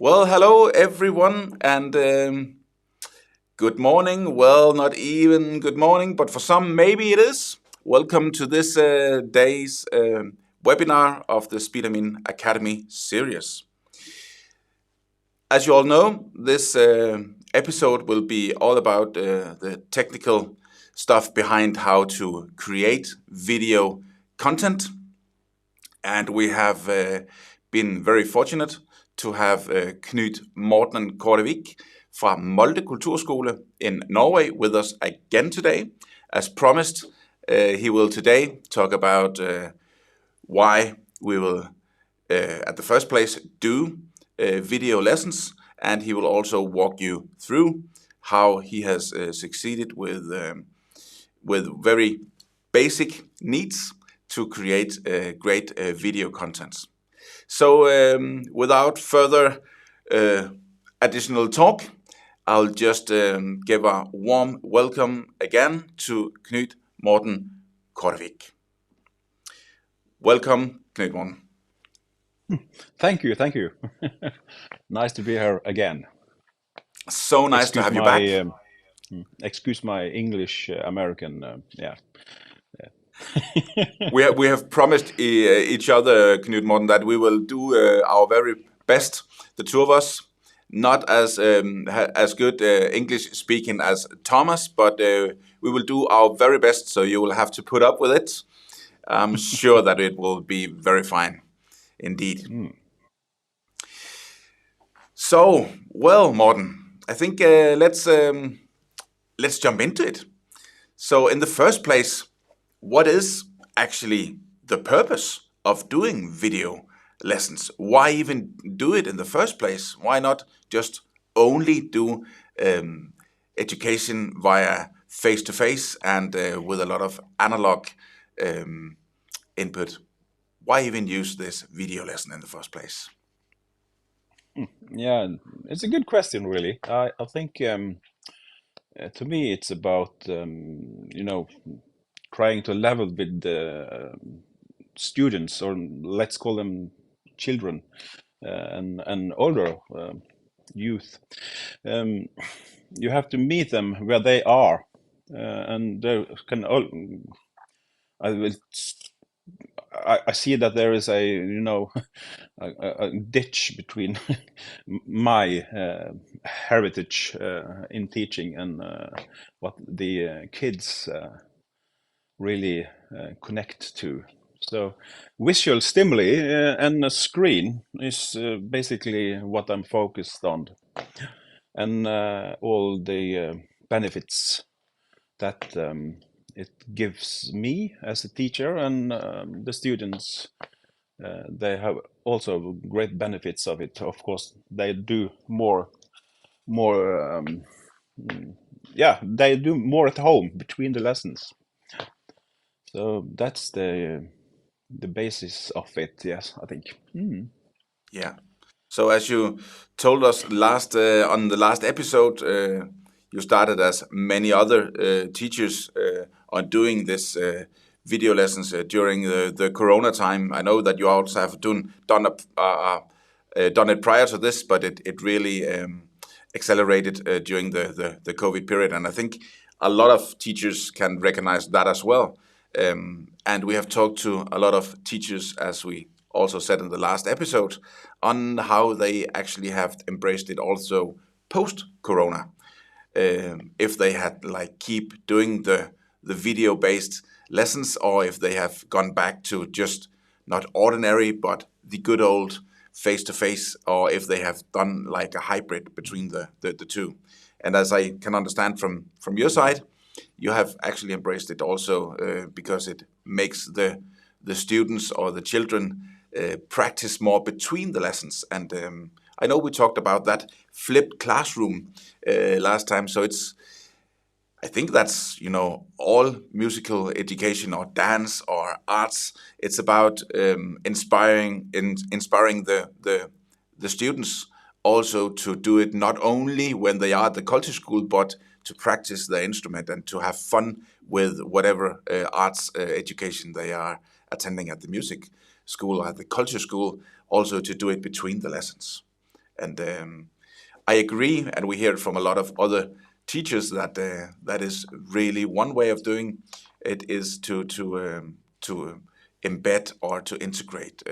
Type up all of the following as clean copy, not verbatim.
Well, hello everyone, and good morning. Well, not even good morning, but for some, maybe it is. Welcome to this day's webinar of the SpeedAdmin Academy series. As you all know, this episode will be all about the technical stuff behind how to create video content. And we have been very fortunate to have Knut, Morten and Kårevik fra Molde Kulturskole in Norway with us again today. As promised, he will today talk about why we will, at the first place, do video lessons, and he will also walk you through how he has succeeded with very basic needs to create great video content. So without further additional talk, I'll just give a warm welcome again to Knut, Morten, Kårevik. Welcome, Knut, Morten. Thank you. Nice to be here again. So nice to have you back. Excuse my English American. Yeah. We have promised each other, Knut, Morten, that we will do our very best, the two of us. Not as good English speaking as Thomas, but we will do our very best. So you will have to put up with it. I'm sure that it will be very fine, indeed. So, well, Morten, I think let's jump into it. So, in the first place, what is actually the purpose of doing video lessons? Why even do it in the first place? Why not just only do education via face-to-face and with a lot of analog input? Why even use this video lesson in the first place? Yeah, it's a good question, really. I think to me it's about trying to level with the students, or let's call them children, and older youth. You have to meet them where they are, and there can I will I see that there is a a ditch between my heritage in teaching and what the kids really connect to. So visual stimuli and a screen is basically what I'm focused on, and all the benefits that it gives me as a teacher, and the students. They have also great benefits of it. Of course, they do more. They do more at home between the lessons. So that's the basis of it. Yes, I think. Yeah. So as you told us on the last episode, you started as many other teachers on doing this video lessons during the Corona time. I know that you also have done it prior to this, but it really accelerated during the COVID period, and I think a lot of teachers can recognize that as well. And we have talked to a lot of teachers, as we also said in the last episode, on how they actually have embraced it also post-Corona. If they had keep doing the video-based lessons, or if they have gone back to just not ordinary, but the good old face-to-face, or if they have done like a hybrid between the two. And as I can understand from your side, you have actually embraced it also because it makes the students or the children practice more between the lessons. And I know we talked about that flipped classroom last time. So I think that's, all musical education or dance or arts. It's about inspiring the students also to do it not only when they are at the culture school, but to practice their instrument and to have fun with whatever arts education they are attending at the music school or at the culture school, also to do it between the lessons. And I agree, and we hear it from a lot of other teachers that that is really one way of doing it, is to embed or to integrate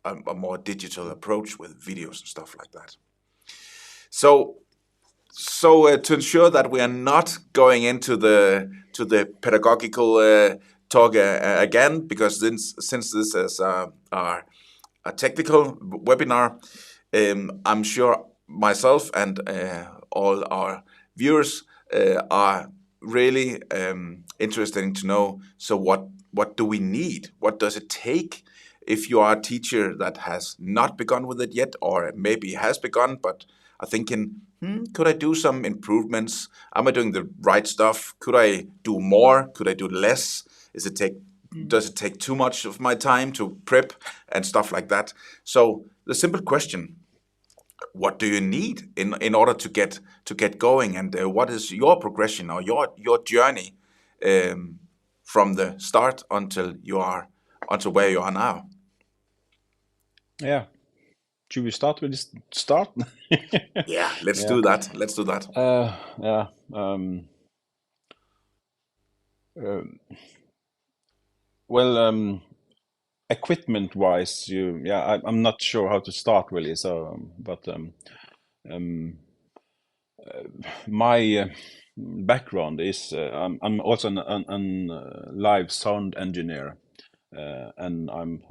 a more digital approach with videos and stuff like that. So to ensure that we are not going into the pedagogical talk again, because since this is a technical webinar, I'm sure myself and all our viewers are really interested to know. So what do we need? What does it take? If you are a teacher that has not begun with it yet, or maybe has begun but are thinking, could I do some improvements? Am I doing the right stuff? Could I do more? Could I do less? Does it take too much of my time to prep and stuff like that? So the simple question: what do you need in order to get going, and what is your progression or your journey from the start until where you are now? Yeah. Should we start with this start? Yeah, let's Yeah. do that. Let's do that. Yeah. Well, equipment-wise, I'm not sure how to start really. So, but my background is I'm also an live sound engineer, and I'm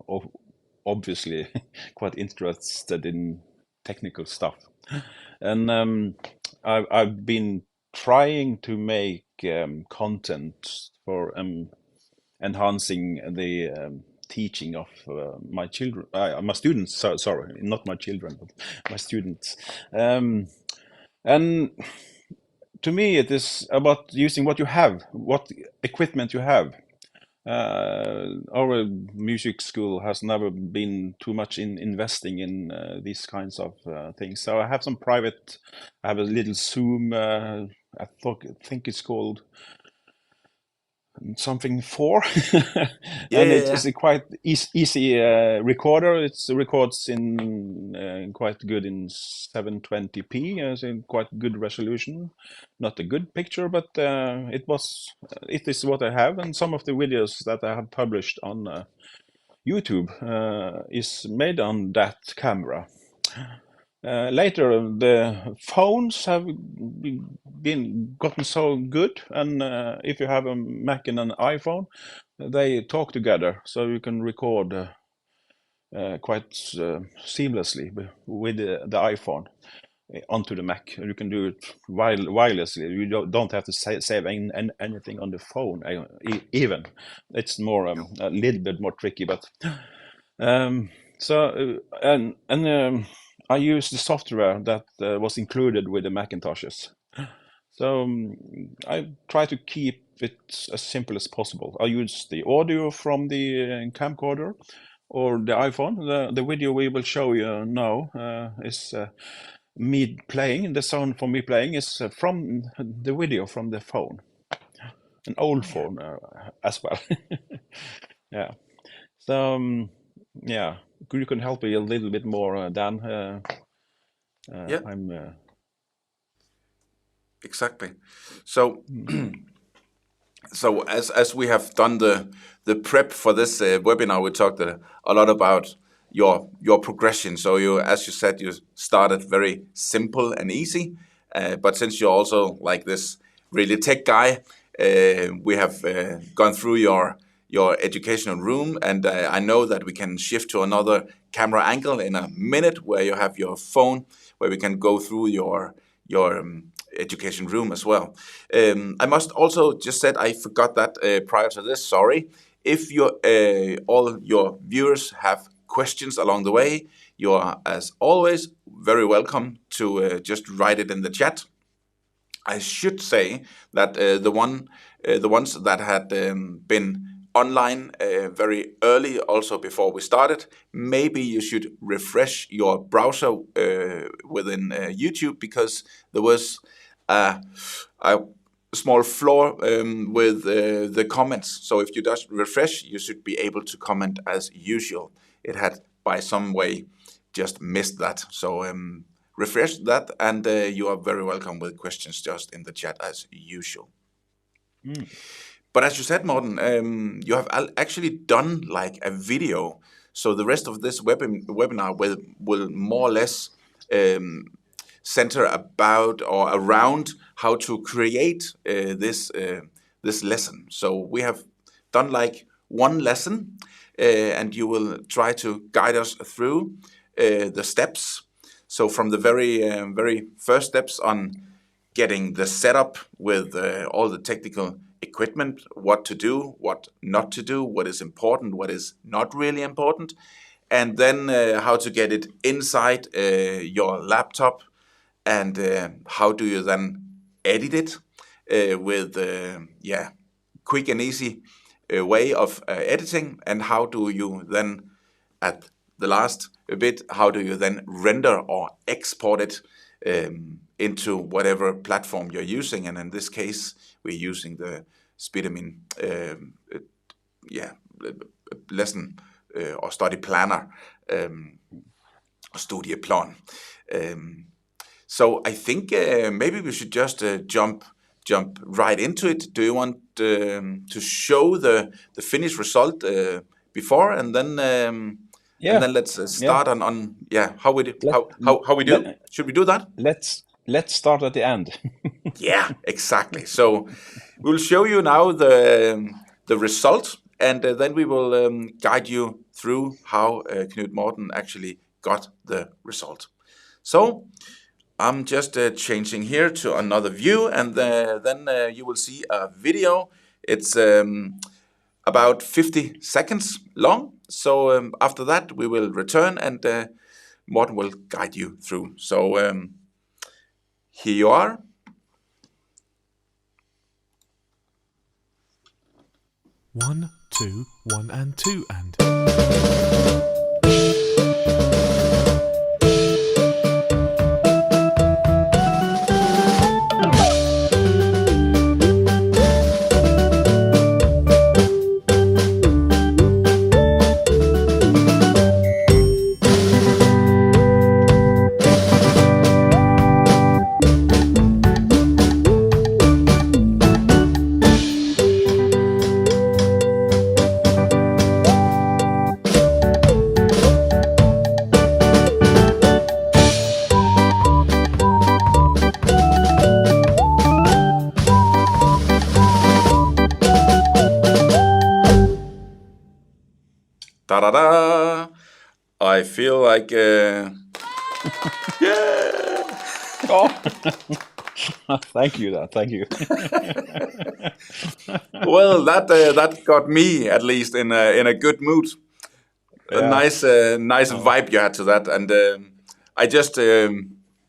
obviously quite interested in technical stuff. And I've been trying to make content for enhancing the teaching of my children, my students. Sorry, not my children, but my students. And to me, it is about using what you have, what equipment you have. Our music school has never been too much in investing in these kinds of things. So I have some private. I have a little Zoom. Think it's called something 4, Yeah, and yeah, it yeah. is a quite easy recorder. It records in quite good in 720p, as in quite good resolution. Not a good picture, but it is what I have, and some of the videos that I have published on YouTube is made on that camera. Later, the phones have been gotten so good, and if you have a Mac and an iPhone, they talk together, so you can record quite seamlessly with the iPhone onto the Mac. You can do it wirelessly. You don't have to save anything on the phone. Even it's more a little bit more tricky, but I use the software that was included with the Macintoshes. So I try to keep it as simple as possible. I use the audio from the camcorder or the iPhone. The video we will show you now is me playing. The sound for me playing is from the video from the phone, an old phone as well. Yeah. So yeah, you can help me a little bit more, Dan. Yeah, I'm exactly. So so as we have done the prep for this webinar, we talked a lot about your progression. So as you said, you started very simple and easy, but since you're also like this really tech guy, we have gone through your educational room, and I know that we can shift to another camera angle in a minute, where you have your phone, where we can go through your education room as well. I must also just said I forgot that prior to this. Sorry. If all your viewers have questions along the way, you are, as always, very welcome to just write it in the chat. I should say that the ones that had been online very early, also before we started, maybe you should refresh your browser within YouTube, because there was a small flaw with the comments. So if you just refresh, you should be able to comment as usual. It had by some way just missed that. So refresh that, and you are very welcome with questions just in the chat as usual. But as you said, Morten, you have actually done like a video. So the rest of this webinar will more or less center about or around how to create this lesson. So we have done like one lesson, and you will try to guide us through the steps. So from the very first steps on getting the setup with all the technical equipment, what to do, what not to do, what is important, what is not really important, and then how to get it inside your laptop, and how do you then edit it with quick and easy way of editing, and how do you then at the last bit, how do you then render or export it into whatever platform you're using. And in this case, we're using the SpeedAdmin lesson or study planner, studieplan. So I think maybe we should just jump right into it. Do you want to show the finished result before, and then and then let's start on how we do, how we do? Should we do that? Let's start at the end. Yeah, exactly. So we'll show you now the result, and then we will guide you through how Knut Morten actually got the result. So I'm just changing here to another view, and then you will see a video. It's about 50 seconds long. So after that, we will return, and Morten will guide you through. So here you are. One, two, one and two and. Da-da-da! I feel like, yeah! Oh. Thank you. Well, that got me at least in a good mood. A nice vibe you had to that, and I just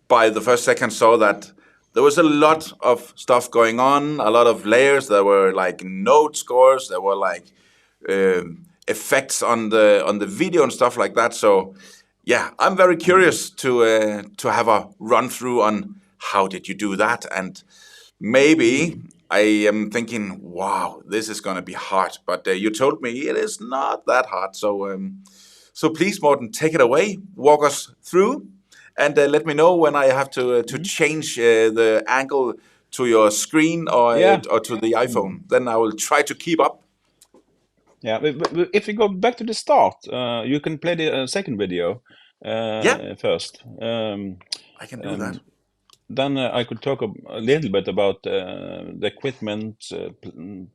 by the first second saw that there was a lot of stuff going on, a lot of layers. There were like note scores, there were like effects on the video and stuff like that. So yeah, I'm very curious to have a run through on how did you do that, and maybe I am thinking, wow, this is going to be hard. But you told me it is not that hard. So so please, Morten, take it away, walk us through, and let me know when I have to change the angle to your screen or to the iPhone. Then I will try to keep up. Yeah, but if we go back to the start, you can play the second video first. I can do that. Then I could talk a little bit about the equipment,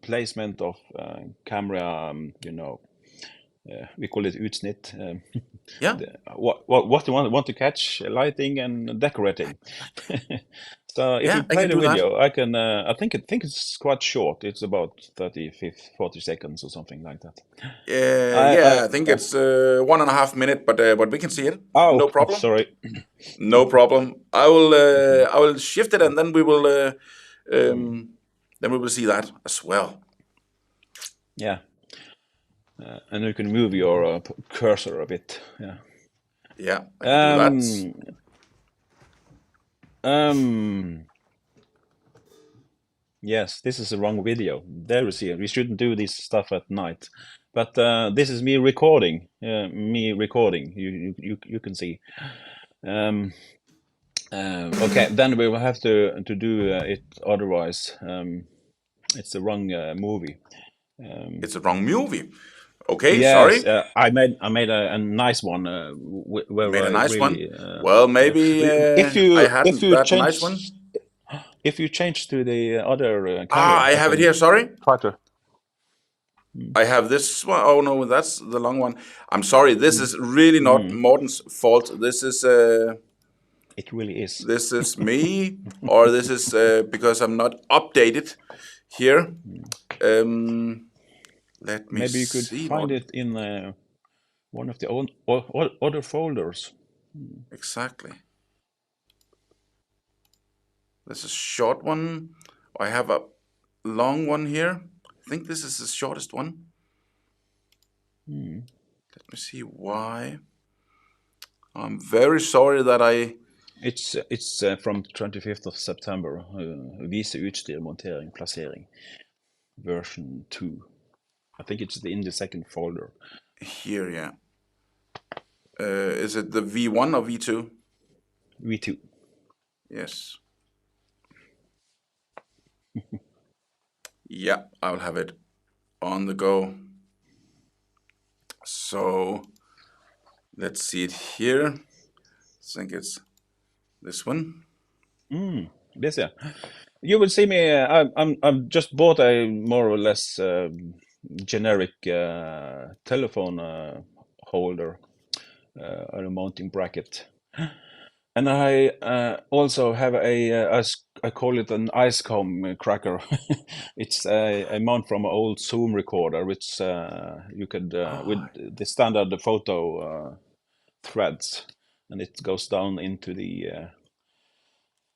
placement of camera, we call it utsnitt. What you want to catch, lighting and decorating. So if you play the video, I can. I think it's quite short. It's about 40 seconds or something like that. I think it's 1.5 minutes, but we can see it. Oh, no problem. Sorry. No problem. I will shift it, and then we will see that as well. Yeah. And you can move your cursor a bit. Yeah. Yeah, I can do that. Yes, this is the wrong video. There you see it. We shouldn't do this stuff at night. But this is me recording. You can see. Okay, then we will have to do it otherwise. It's the wrong movie. It's a wrong movie. Okay, Yes, sorry. I made a nice one You where made a I nice one. really Well, maybe I if hadn't you that nice one. change to the other Ah, camera, I I have it can here. Sorry. try to. I have this one. Oh no, that's the long one. I'm sorry. This is really not Morten's fault. It really is. This is me, or this is because I'm not updated here. Let me Maybe you could see, find Morten. it in one of the other folders. Exactly. This is short one. I have a long one here. I think this is the shortest one. Let me see why. I'm very sorry that I. It's from 25th of September. Vise utstyr, montering, plassering. Version 2. I think it's in the second folder. Here, yeah. Is it the V1 or V2? V2. Yes. Yeah, I'll have it on the go. So let's see it here. I think it's this one. This, yeah. You will see me. I've just bought a more or less generic telephone holder, a mounting bracket, and I also have I call it an ice comb cracker. It's a mount from an old Zoom recorder, which you could with the standard photo threads, and it goes down into the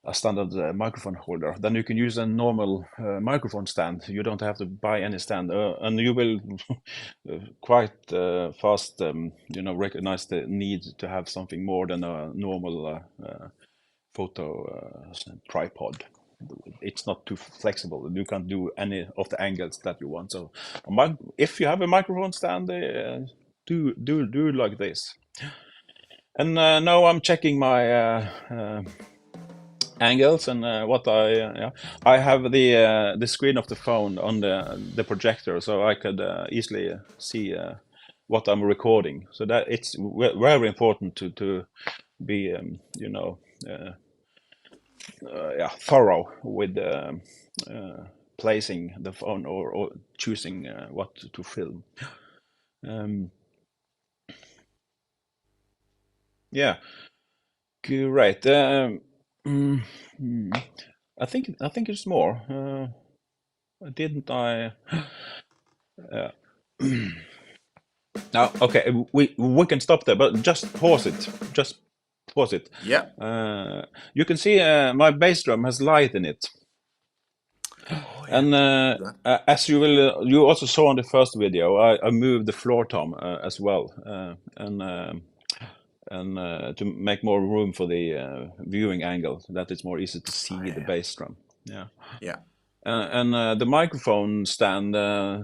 a standard microphone holder. Then you can use a normal microphone stand. You don't have to buy any stand, and you will quite fast, recognize the need to have something more than a normal photo tripod. It's not too flexible. You can't do any of the angles that you want. So, if you have a microphone stand, do like this. And now I'm checking my angles and what I have the screen of the phone on the projector, so I could easily see what I'm recording. So that it's very important to be thorough with placing the phone or choosing what to film. Yeah, great. I think it's more. Didn't I? Now, okay, we can stop there, but just pause it. Just pause it. Yeah. You can see my bass drum has light in it, and as you also saw on the first video, I moved the floor tom as well, and to make more room for the viewing angle, so that it's more easy to see the bass drum. Yeah. Yeah. And the microphone stand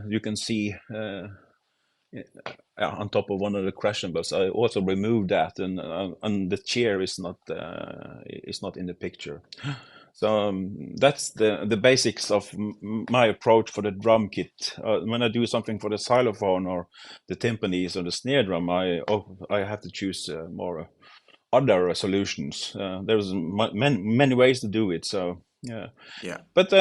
you can see on top of one of the crash cymbals. I also removed that, and the chair is not in the picture. So that's the basics of my approach for the drum kit. When I do something for the xylophone or the timpanis or the snare drum, I have to choose more other solutions. There's many ways to do it. So yeah. But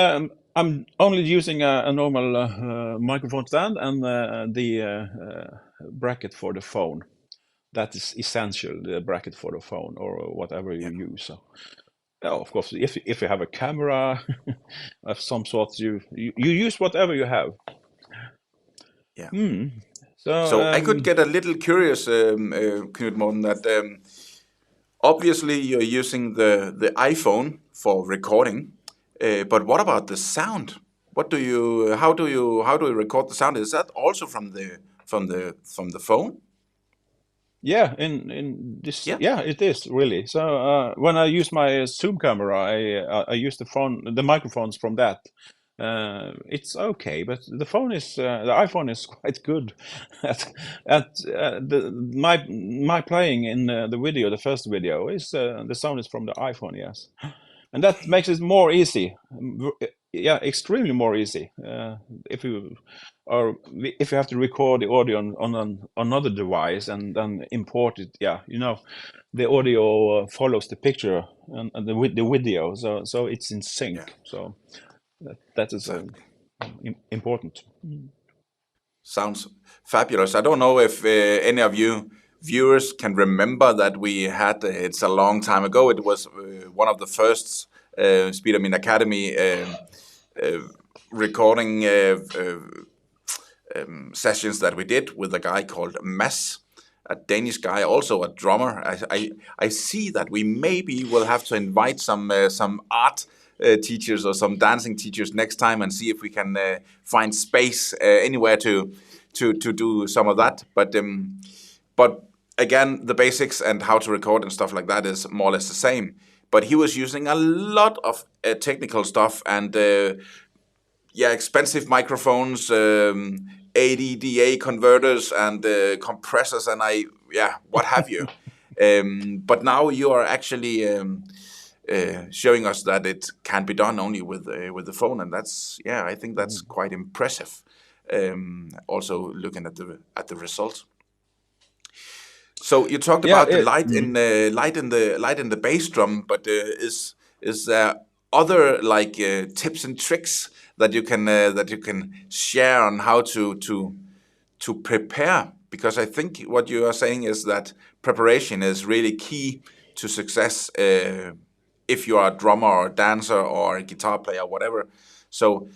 I'm only using a normal microphone stand and the bracket for the phone. That is essential, the bracket for the phone or whatever you use. So, yeah, of course, if you have a camera of some sort, you use whatever you have. Yeah. So I could get a little curious, Knut, Morten, that obviously you're using the iPhone for recording, but what about the sound? How do you record the sound? Is that also from the phone? Yeah, in this, Yeah. yeah, it is really. So when I use my Zoom camera, I use the microphones from that, it's okay, but the iPhone is quite good at my playing in the video. The first video is the sound is from the iPhone, yes, and that makes it more easy. Yeah, extremely more easy. If you have to record the audio on another device and then import it, yeah, the audio follows the picture and the video, so it's in sync. Yeah. So that is Exactly. important. Sounds fabulous. I don't know if any of you viewers can remember that we had, it's a long time ago, it was one of the first SpeedAdmin Academy recording sessions that we did with a guy called Mads, a Danish guy, also a drummer. I see that we maybe will have to invite some art teachers or some dancing teachers next time and see if we can find space anywhere to do some of that. But again, the basics and how to record and stuff like that is more or less the same. But he was using a lot of technical stuff and expensive microphones, ADDA converters and compressors and what have you. But now you are actually showing us that it can be done only with the phone, and that's I think that's quite impressive. Also looking at the result. So you talked about the light in the bass drum, but is there other like tips and tricks that you can share on how to prepare? Because I think what you are saying is that preparation is really key to success if you are a drummer or a dancer or a guitar player, whatever. So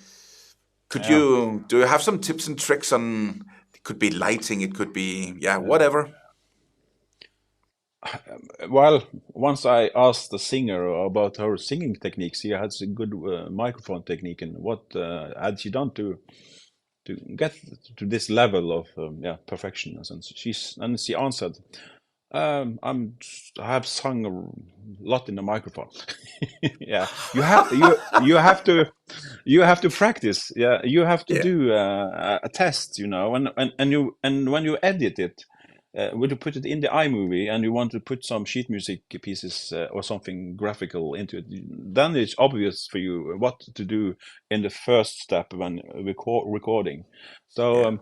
do you have some tips and tricks on? It could be lighting, it could be whatever. Well, once I asked the singer about her singing techniques. She has a good microphone technique, and what had she done to get to this level of perfection? And she answered, I have sung a lot in the microphone. Yeah, you have to practice. Yeah, you have to do a test, and when you edit it. When you put it in the iMovie and you want to put some sheet music pieces or something graphical into it, then it's obvious for you what to do in the first step when recording. So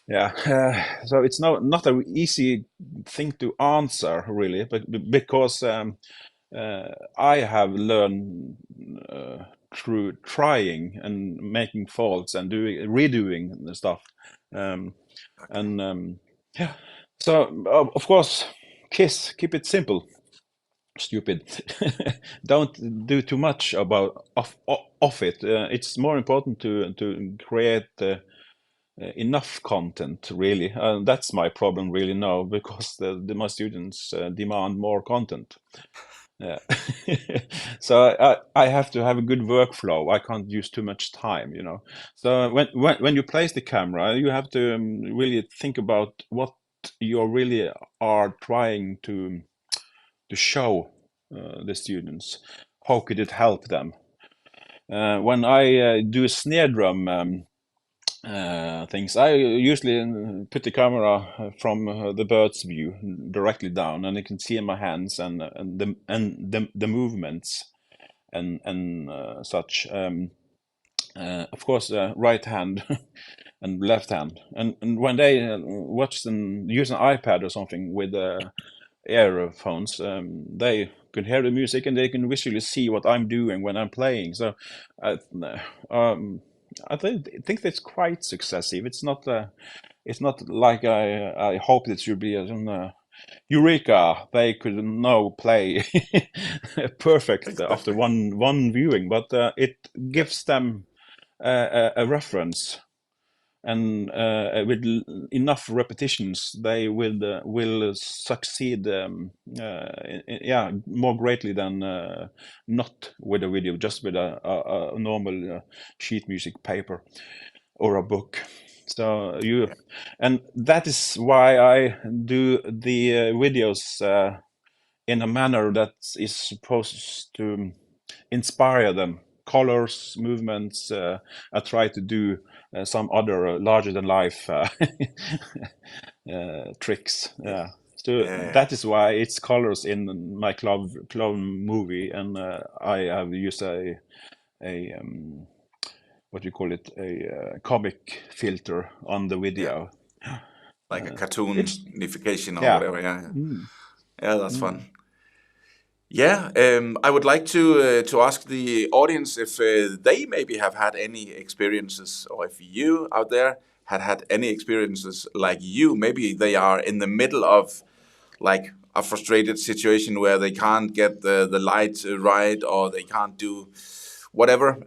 so it's not an easy thing to answer really, but because I have learned through trying and making faults and redoing the stuff, So of course, keep it simple. Stupid. Don't do too much about of it. It's more important to create enough content, really. That's my problem really now, because my students demand more content. So I have to have a good workflow. I can't use too much time, So when you place the camera, you have to really think about what you really are trying to show the students. How could it help them? When I do snare drum things, I usually put the camera from the bird's view directly down, and you can see in my hands and the movements and such. Of course, right hand and left hand. And when they watch and use an iPad or something with earphones, they can hear the music and they can visually see what I'm doing when I'm playing. So I think that's quite successive. It's not like I hoped it should be Eureka! They could now play perfect after one viewing, but it gives them a reference, and with enough repetitions, they will succeed. More greatly than not with a video, just with a normal sheet music paper or a book. So and that is why I do the videos in a manner that is supposed to inspire them colors, movements. I try to do some other larger than life tricks. So that is why it's colors in my clown movie, and I have used a what you call it, a comic filter on the video. Like a cartoonification or yeah. whatever. Yeah, that's fun. Yeah, I would like to ask the audience if they maybe have had any experiences, or if you out there had any experiences like you. Maybe they are in the middle of like a frustrated situation where they can't get the light right, or they can't do whatever,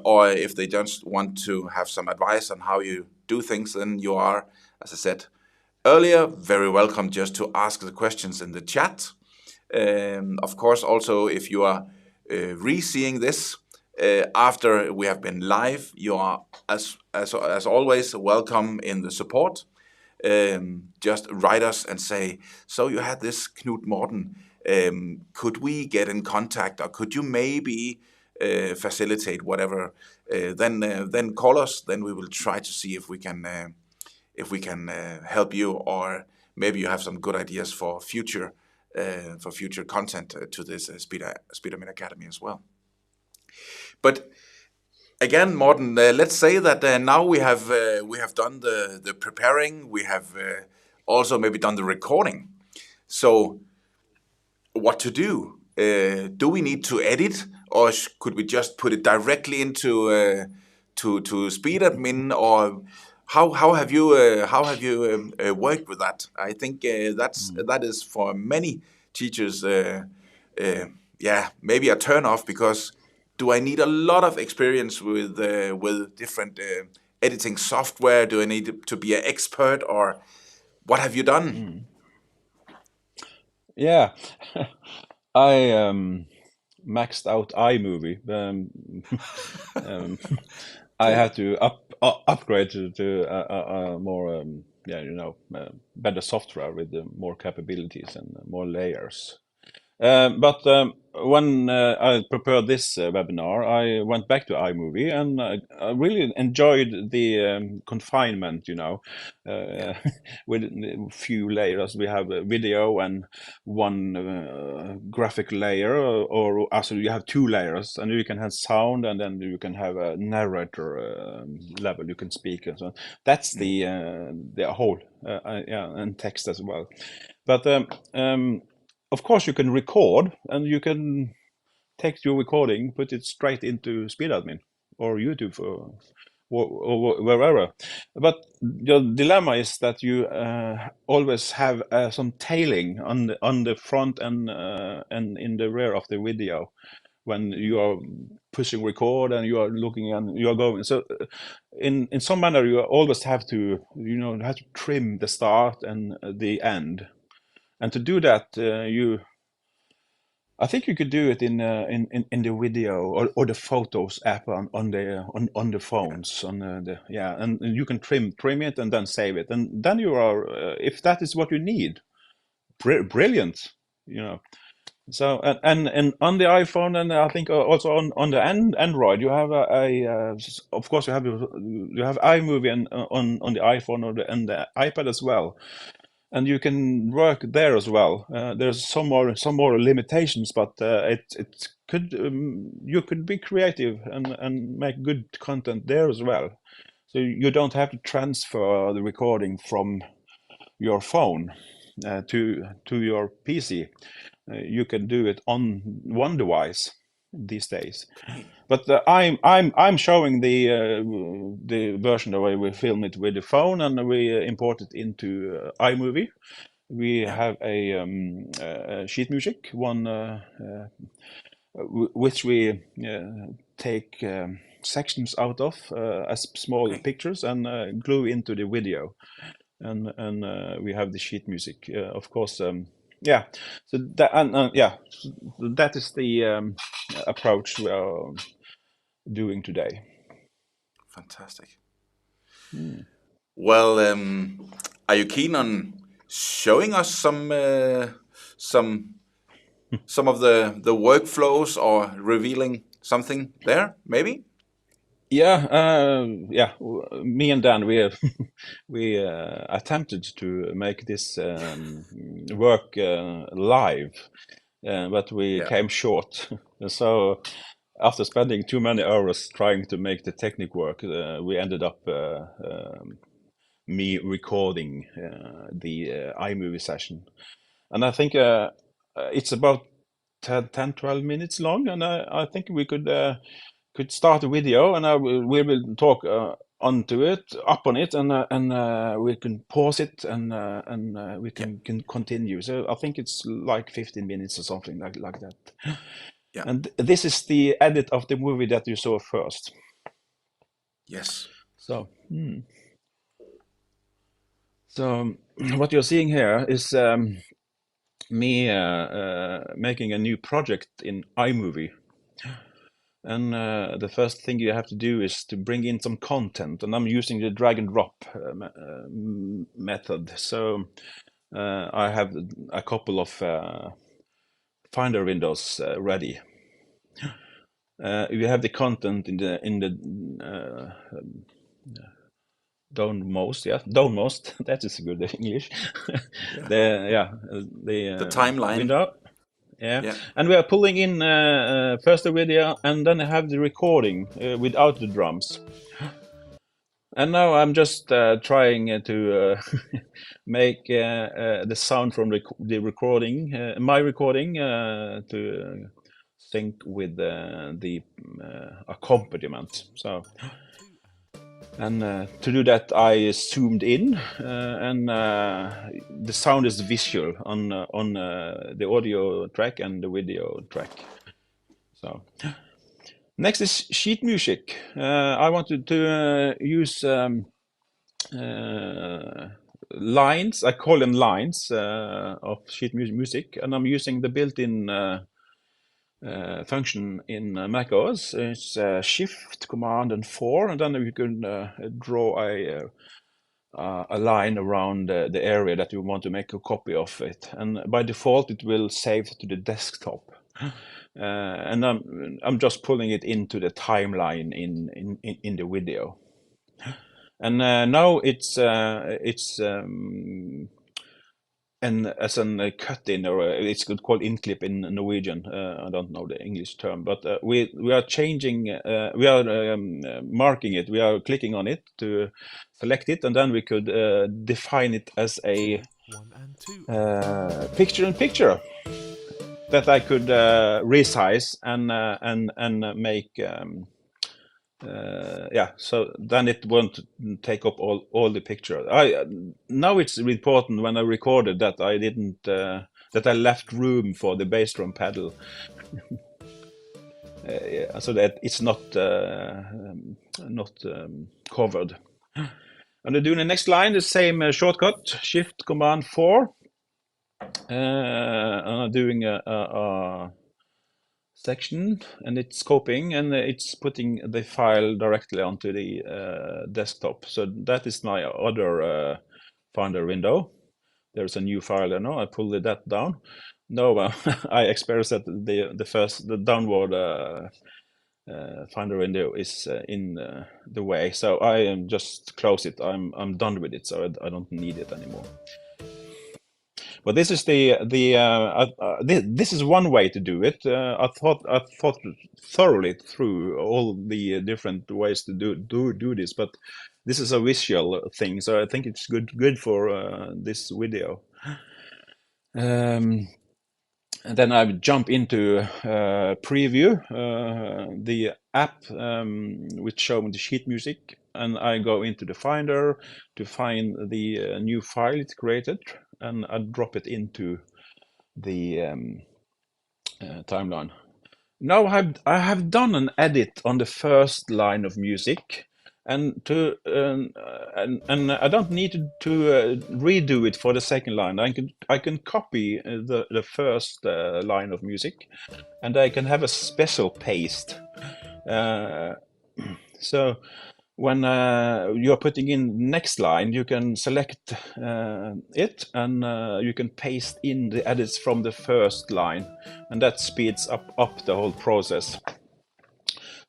or if they just want to have some advice on how you do things, then you are, as I said earlier, very welcome just to ask the questions in the chat. Of course, also if you are re-seeing this after we have been live, you are as always welcome in the support. Just write us and say, so you had this, Knut, Morten, could we get in contact, or could you maybe facilitate whatever? Then call us. Then we will try to see if we can help you, or maybe you have some good ideas for future content to this SpeedAdmin Academy as well. But again, Morten, let's say that now we have done the preparing. We have also maybe done the recording. So what to do? Do we need to edit, or could we just put it directly into to SpeedAdmin, or how have you worked with that? I think that is for many teachers, maybe a turn off, because do I need a lot of experience with different editing software? Do I need to be an expert, or what have you done? Yeah, I maxed out iMovie. I had to upgrade to a more better software with more capabilities and more layers. But when I prepared this webinar, I went back to iMovie, and I really enjoyed the confinement, with a few layers. We have a video and one graphic layer, or also you have two layers, and you can have sound, and then you can have a narrator level, you can speak and so on. That's the whole, and text as well. But of course, you can record, and you can take your recording, put it straight into SpeedAdmin or YouTube or wherever. But the dilemma is that you always have some tailing on the front and in the rear of the video when you are pushing record and you are looking and you are going. So in some manner, you always have to trim the start and the end. And to do that, I think you could do it in the video or the Photos app on the phones, and you can trim it and then save it, and then you are, if that is what you need, brilliant, So and on the iPhone, and I think also on the Android, you have of course you have iMovie on the iPhone and the iPad as well. And you can work there as well. There's some more limitations, but it could you could be creative and make good content there as well. So you don't have to transfer the recording from your phone to your PC. You can do it on one device these days. But I'm showing the version the way we film it with the phone, and we import it into iMovie. We have a sheet music one, which we take sections out of as small pictures and glue into the video, and we have the sheet music, of course. So that is the approach we are doing today. Fantastic. Well, are you keen on showing us some of the workflows, or revealing something there, maybe? Yeah, me and Dan, we attempted to make this work live, but we came short. So after spending too many hours trying to make the technique work, we ended up me recording the iMovie session. And I think it's about 10, 12 minutes long, and I think we could start a video, and we will talk onto it, up on it, and we can pause it, and we can continue. So I think it's like 15 minutes or something like that. Yeah. And this is the edit of the movie that you saw first. Yes. So, so what you're seeing here is me making a new project in iMovie. And the first thing you have to do is to bring in some content, and I'm using the drag and drop method. So I have a couple of Finder windows ready. You have the content in the downmost, downmost. That is good English. The timeline window. Yeah, and we are pulling in first the video, and then I have the recording without the drums. And now I'm just trying to make the sound from the recording, my recording, to sync with the accompaniment. So, and to do that, I zoomed in, and the sound is visual on the audio track and the video track. So, next is sheet music. I wanted to use lines. I call them lines of sheet music, and I'm using the built-in function in macOS. It's Shift, Command, and 4, and then you can draw a line around the area that you want to make a copy of it. And by default, it will save to the desktop. And I'm just pulling it into the timeline in the video. And now it's and as a cut-in, or it's called in-clip in Norwegian. I don't know the English term, but we are changing, we are marking it. We are clicking on it to select it, and then we could define it as a picture-in-picture that I could resize and make. So then it won't take up all the picture. Now it's important when I recorded that I didn't that I left room for the bass drum pedal, so that it's not covered. And I'm doing the next line, the same shortcut, Shift Command 4. And I'm doing a section, and it's scoping, and it's putting the file directly onto the desktop. So that is my other Finder window. There's a new file there now. I pulled that down. No, I experienced that the downward Finder window is in the way. So I just close it. I'm done with it. So I don't need it anymore. But this is this is one way to do it. I thought thoroughly through all the different ways to do this, but this is a visual thing, so I think it's good for this video. And then I jump into preview, the app which shows the sheet music, and I go into the Finder to find the new file it created, and I drop it into the timeline. Now I have done an edit on the first line of music, and and I don't need to redo it for the second line. I can copy the first line of music, and I can have a special paste. So when you are putting in next line, you can select it, and you can paste in the edits from the first line, and that speeds up the whole process.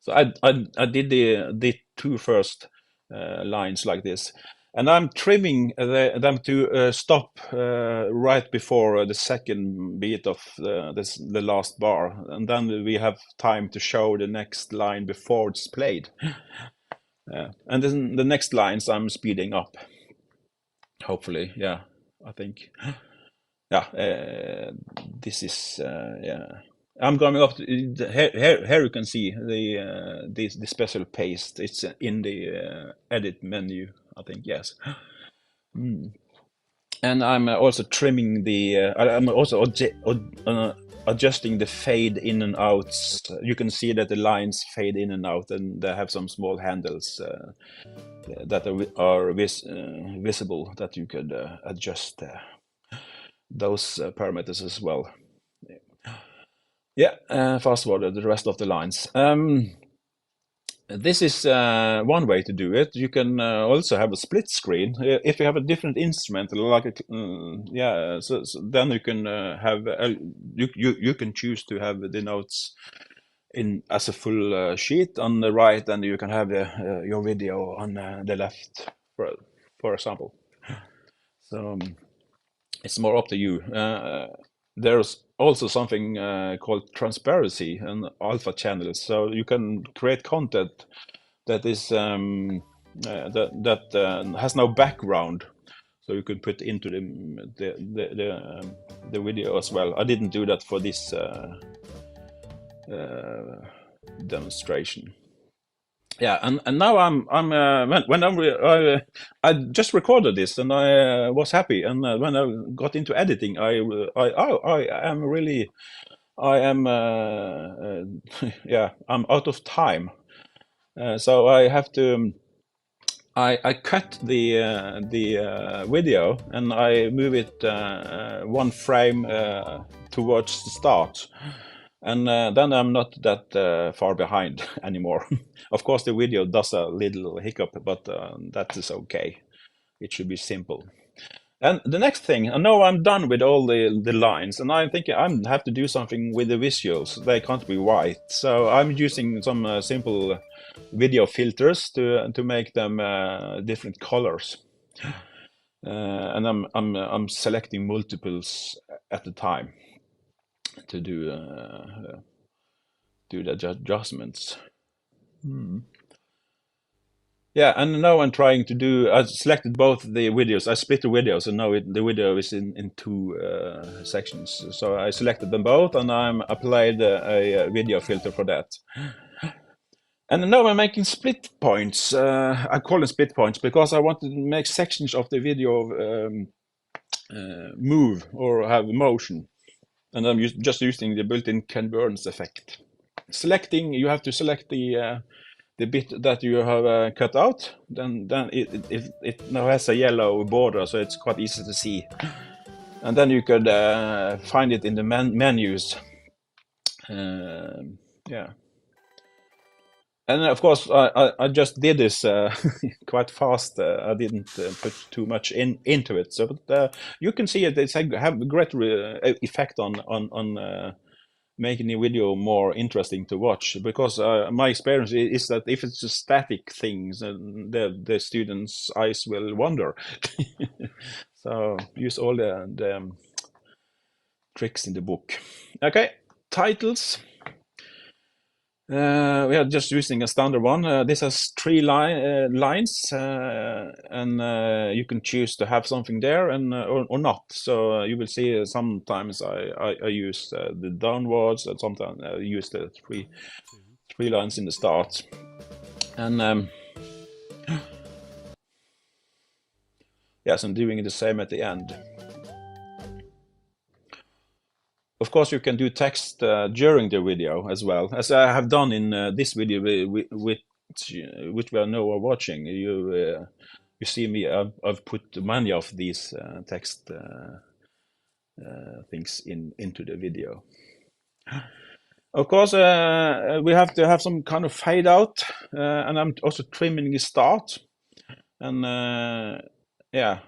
So I did the two first lines like this, and I'm trimming them to stop right before the second beat of the last bar, and then we have time to show the next line before it's played. And then the next lines I'm speeding up. Hopefully, yeah, I think. Yeah, this is yeah. I'm going up to, here you can see the special paste. It's in the edit menu, I think. Yes. And I'm also trimming the. I'm also adjusting the fade in and outs. You can see that the lines fade in and out, and they have some small handles that are visible that you could adjust those parameters as well. Yeah, fast forward the rest of the lines. This is one way to do it. You can also have a split screen if you have a different instrument, like yeah. So then you can have you can choose to have the notes in as a full sheet on the right, and you can have your video on the left, for example. So it's more up to you. There's also something called transparency and alpha channels, so you can create content that is that has no background, so you can put into the video as well. I didn't do that for this demonstration. Yeah, and now I just recorded this, and I was happy. And when I got into editing, I am really, yeah, I'm out of time, so I have to. I cut the video, and I move it one frame towards the start. And then I'm not that far behind anymore. Of course, the video does a little hiccup, but that is okay. It should be simple. And the next thing, I know I'm done with all the lines, and I'm thinking I have to do something with the visuals. They can't be white, so I'm using some simple video filters to make them different colors. And I'm selecting multiples at the time to do the adjustments. Yeah, and now I'm trying to do. I selected both the videos. I split the videos, and now the video is in two sections. So I selected them both, and I'm applied a video filter for that. And now I'm making split points. I call them split points because I want to make sections of the video move or have motion. And I'm just using the built-in convergence effect. You have to select the bit that you have cut out. Then it now has a yellow border, so it's quite easy to see. And then you could find it in the menus. Yeah. And of course, I just did this quite fast. I didn't put too much into it. So, but you can see it's have a great effect on making the video more interesting to watch. Because my experience is that if it's just static things, the students' eyes will wander. So use all the tricks in the book. Okay, titles. We are just using a standard one. This has 3 lines, and you can choose to have something there and or not. So you will see sometimes I use the downwards, and sometimes I use the three lines in the start. And yes, I'm doing the same at the end. Of course, you can do text during the video as well, as I have done in this video, which we now are watching. You see me. I've put many of these text things into the video. Of course, we have to have some kind of fade out, and I'm also trimming the start. And yeah.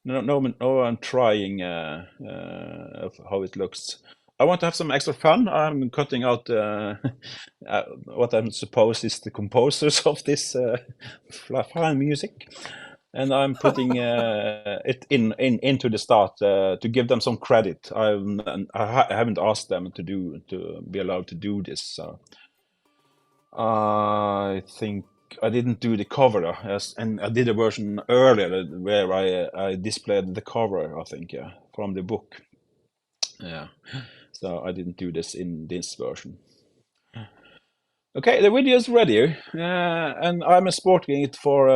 No, I'm trying how it looks, I want to have some extra fun. I'm cutting out what I'm supposed is the composers of this fine music, and I'm putting it into the start to give them some credit. I haven't asked them to be allowed to do this. So I think I didn't do the cover, and I did a version earlier where I displayed the cover. I think, yeah, from the book. Yeah. So I didn't do this in this version. Okay, the video is ready, and I'm exporting it for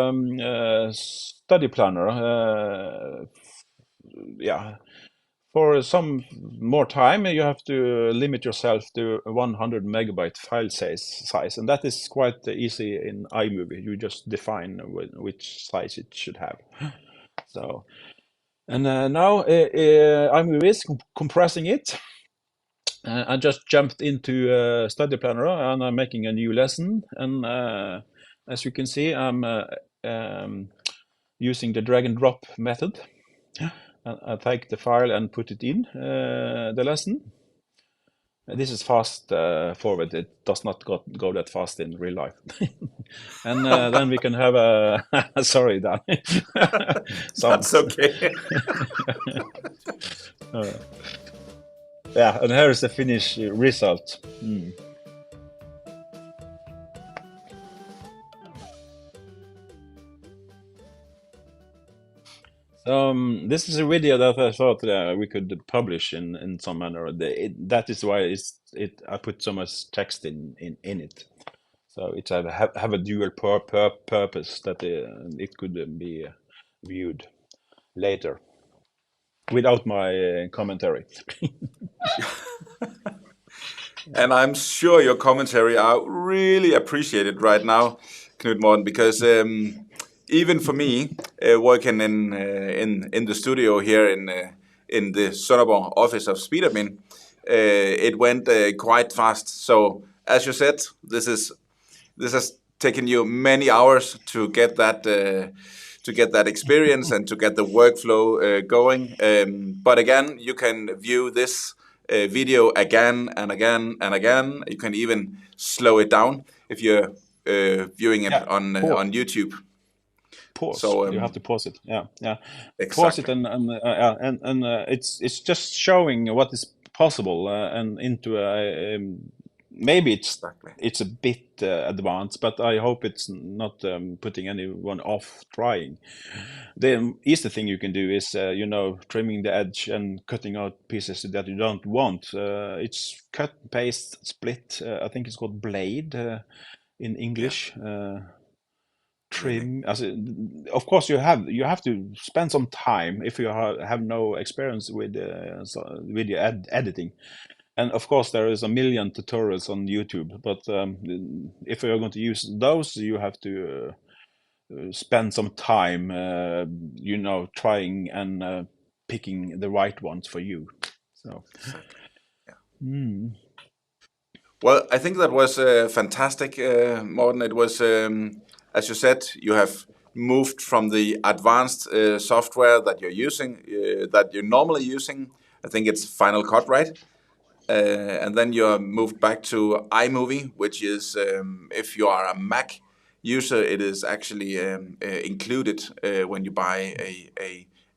study planner. Yeah, for some more time, you have to limit yourself to 100 megabyte file size, and that is quite easy in iMovie. You just define which size it should have. So, and now iMovie is compressing it. I just jumped into Study Planner and I'm making a new lesson. And as you can see, I'm using the drag and drop method. I take the file and put it in the lesson. This is fast forward. It does not go that fast in real life. And then we can have a... Sorry, Dan. That's okay. Yeah, and here is the finished result. This is a video that I thought we could publish in some manner. That is why I put so much text in it. So it have a dual purpose that it could be viewed later without my commentary. And I'm sure your commentary are really appreciated right now, Knut Morten, because even for me, working in the studio here in the Sandhøj office of SpeedAdmin, it went quite fast. So as you said, this has taken you many hours to get that experience and to get the workflow going. But again, you can view this video again and again and again. You can even slow it down if you're viewing it on YouTube. Pause. So you have to pause it. Yeah. Exactly. Pause it and it's just showing what is possible and into maybe it's a bit advanced, but I hope it's not putting anyone off trying. The easy thing you can do is trimming the edge and cutting out pieces that you don't want. It's cut, paste, split. I think it's called blade in English. Trim. Of course, you have to spend some time if you have no experience with video editing. And of course, there is a million tutorials on YouTube, but if you're going to use those, you have to spend some time, trying and picking the right ones for you. So, yeah. Well, I think that was fantastic, Morten. It was, as you said, you have moved from the advanced software that you're normally using. I think it's Final Cut, right? And then you're moved back to iMovie, which is, if you are a Mac user, it is actually included when you buy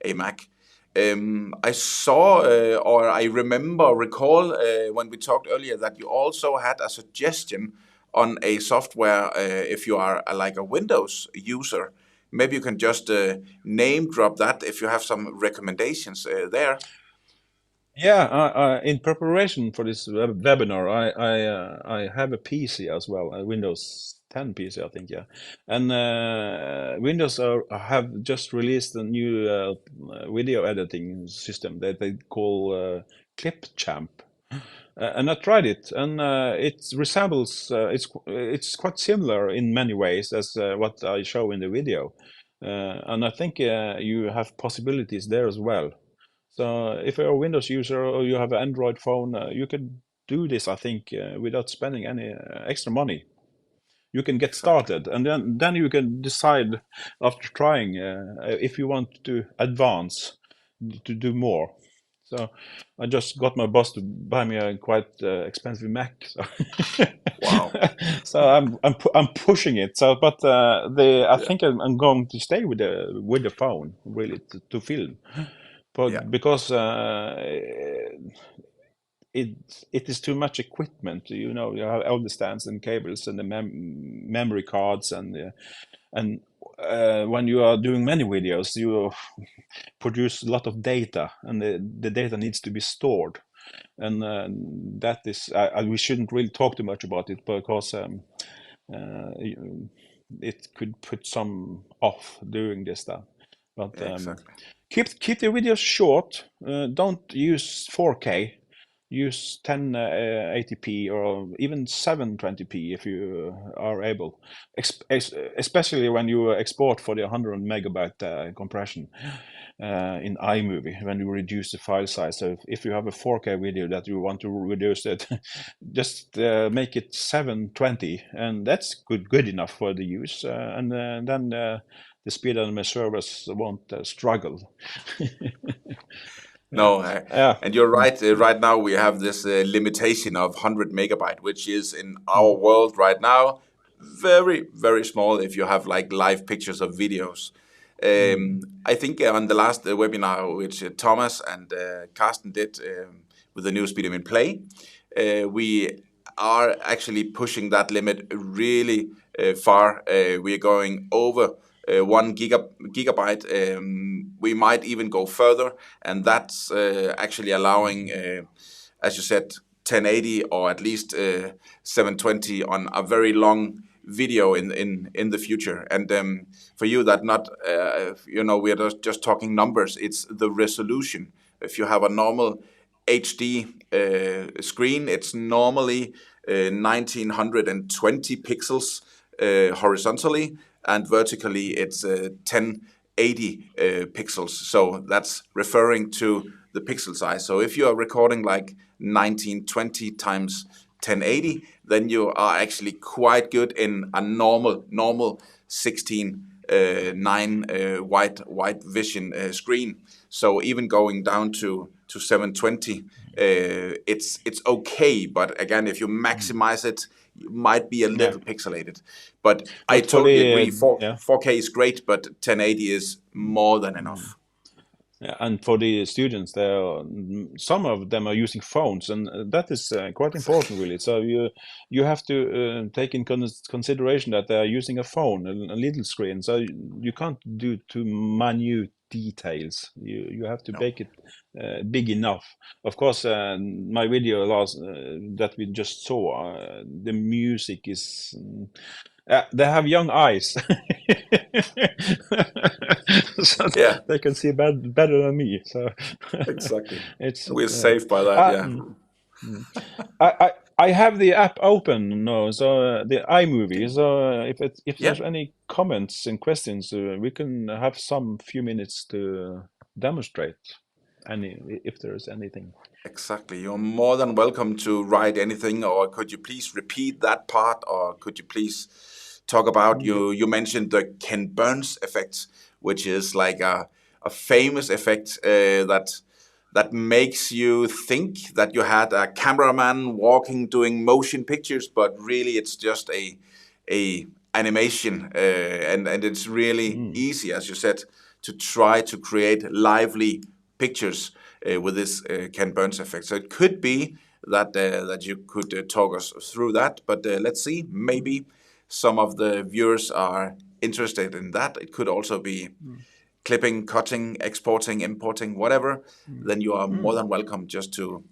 a Mac. I saw, or I recall when we talked earlier that you also had a suggestion on a software if you are like a Windows user. Maybe you can just name drop that if you have some recommendations there. Yeah, in preparation for this webinar, I have a PC as well, a Windows 10 PC, I think, yeah. And Windows have just released a new video editing system that they call Clipchamp. And I tried it, and it resembles, it's quite similar in many ways as what I show in the video. And I think you have possibilities there as well. So if you're a Windows user or you have an Android phone, you can do this, I think, without spending any extra money. You can get started, and then you can decide after trying if you want to advance to do more. So I just got my boss to buy me a quite expensive Mac. So, Wow. so I'm pushing it. So, but I think I'm going to stay with the phone really to film, but because it is too much equipment. You know, you have all the stands and cables and the memory cards and when you are doing many videos, you produce a lot of data, and the data needs to be stored, and that is we shouldn't really talk too much about it because it could put some off doing this stuff. But Exactly. keep the videos short. Don't use 4K. Use 1080p or even 720p if you are able, especially when you export for the 100 megabyte compression in iMovie, when you reduce the file size. So if you have a 4K video that you want to reduce it, just make it 720, and that's good enough for the use, and then the SpeedAdmin servers won't struggle. No, Yeah. and you're right. Right now we have this limitation of 100 megabyte, which is in our world right now very, very small if you have like live pictures or videos. I think on the last webinar, which Thomas and Carsten did with the new SpeedAdmin Play, we are actually pushing that limit really far. We are going over 1 gigabyte. We might even go further, and that's actually allowing, as you said, 1080 or at least 720 on a very long video in the future. And for you that not, we are just talking numbers. It's the resolution. If you have a normal HD screen, it's normally 1920 pixels horizontally, and vertically it's 1080 pixels. So that's referring to the pixel size. So if you are recording like 1920 times 1080, then you are actually quite good in a normal 16:9 white vision screen. So even going down to 720, it's okay. But again, if you maximize it, you might be a little pixelated. But I But for totally the agree. 4K is great, but 1080 is more than enough. Yeah, and for the students, some of them are using phones, and that is quite important, really. So you have to take in consideration that they are using a phone, a little screen. So you can't do too minute details. You have to make it big enough. Of course, my video that we just saw, the music is. They have young eyes, so Yeah, they can see better than me. So exactly. it's We're safe by that. Yeah. I have the app open now, so the iMovie. So if Yeah. there's any comments and questions, we can have some few minutes to demonstrate if there is anything. Exactly. You're more than welcome to write anything, or could you please repeat that part, or could you please talk about you mentioned the Ken Burns effect, which is like a famous effect that makes you think that you had a cameraman walking doing motion pictures, but really it's just a animation, and it's really easy, as you said, to try to create lively pictures with this Ken Burns effect. So it could be that you could talk us through that, but let's see. Maybe some of the viewers are interested in that. It could also be clipping, cutting, exporting, importing, whatever. Then you are more than welcome just to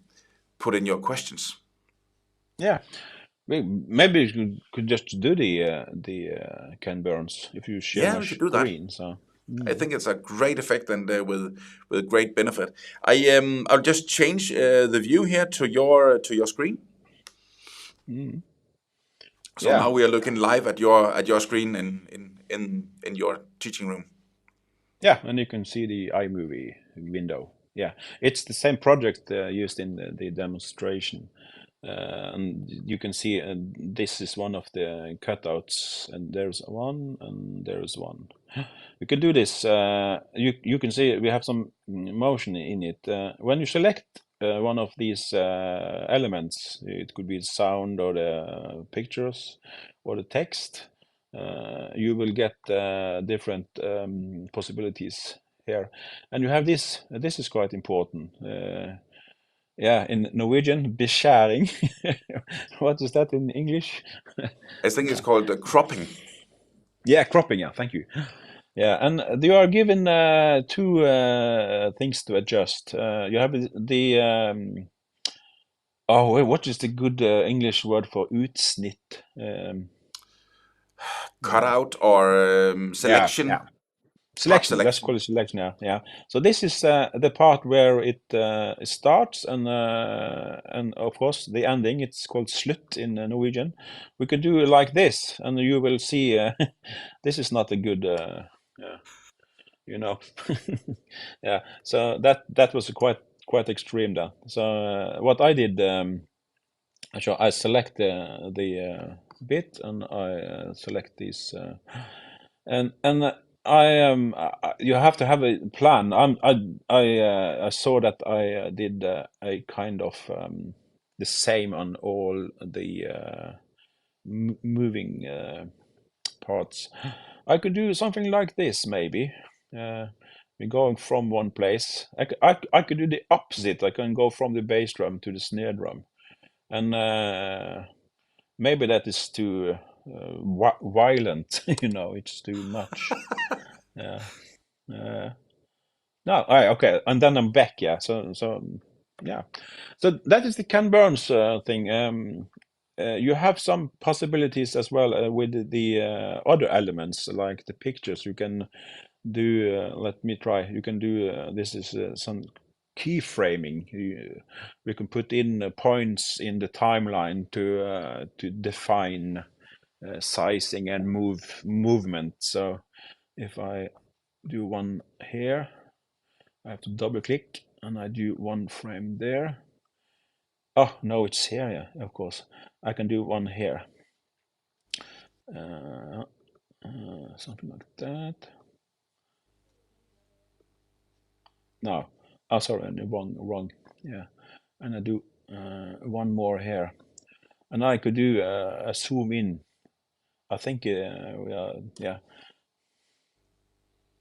put in your questions. Yeah. Maybe you could just do the Ken Burns if you share Yeah, my we could do that. screen. So I think it's a great effect and with great benefit. I'll just change the view here to your screen. So yeah, now we are looking live at your screen in your teaching room. yeah, and you can see the iMovie window. Yeah, it's the same project used in the demonstration. and you can see this is one of the cutouts, and there's one, and there's one. You can do this. You can see we have some motion in it. When you select one of these elements, it could be the sound or the pictures or the text, you will get different possibilities here. And you have this. This is quite important. Yeah, in Norwegian, beskjæring. What is that in English? I think it's called cropping. Yeah, cropping. Yeah, thank you. Yeah, and you are given two things to adjust. You have the oh, wait, what is the good English word for utsnitt? Cutout or selection. Yeah. Part Selection. Let's selection. call it selection. Yeah. So this is the part where it starts, and of course the ending. It's called slutt in Norwegian. We could do it like this, and you will see. This is not a good. Yeah. You know. Yeah, so that was quite extreme then. So what I did, I select the bit, and I select this, and you have to have a plan. I saw that I did a kind of the same on all the moving parts. I could do something like this, maybe. We're going from one place. I could do the opposite. I can go from the bass drum to the snare drum, and maybe that is too violent. You know, it's too much. Yeah. No. Okay, and then I'm back. Yeah. So yeah. So that is the Ken Burns thing. You have some possibilities as well with the other elements, like the pictures. You can do. Let me try. You can do. This is some keyframing. We can put in points in the timeline to define sizing and movement. So if I do one here, I have to double click, and I do one frame there. Oh, no, it's here, yeah, of course. I can do one here. Something like that. No, oh, sorry, wrong. Yeah, and I do one more here. And I could do a zoom in. I think, yeah.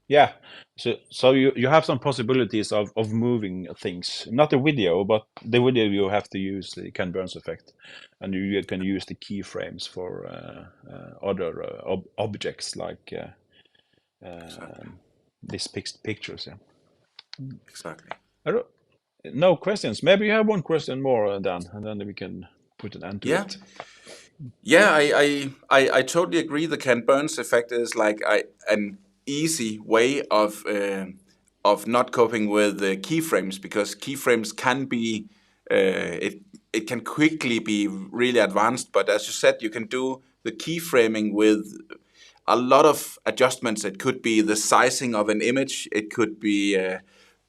Yeah, so you have some possibilities of moving things. Not the video, but the video you have to use the Ken Burns effect, and you can use the keyframes for other objects like Exactly. these pictures. Yeah. Exactly. No questions. Maybe you have one question more, Dan, and then we can put an end to Yeah. it. Yeah, I totally agree. The Ken Burns effect is like an easy way of not coping with the keyframes, because keyframes can be it can quickly be really advanced. But as you said, you can do the keyframing with a lot of adjustments. It could be the sizing of an image. It could be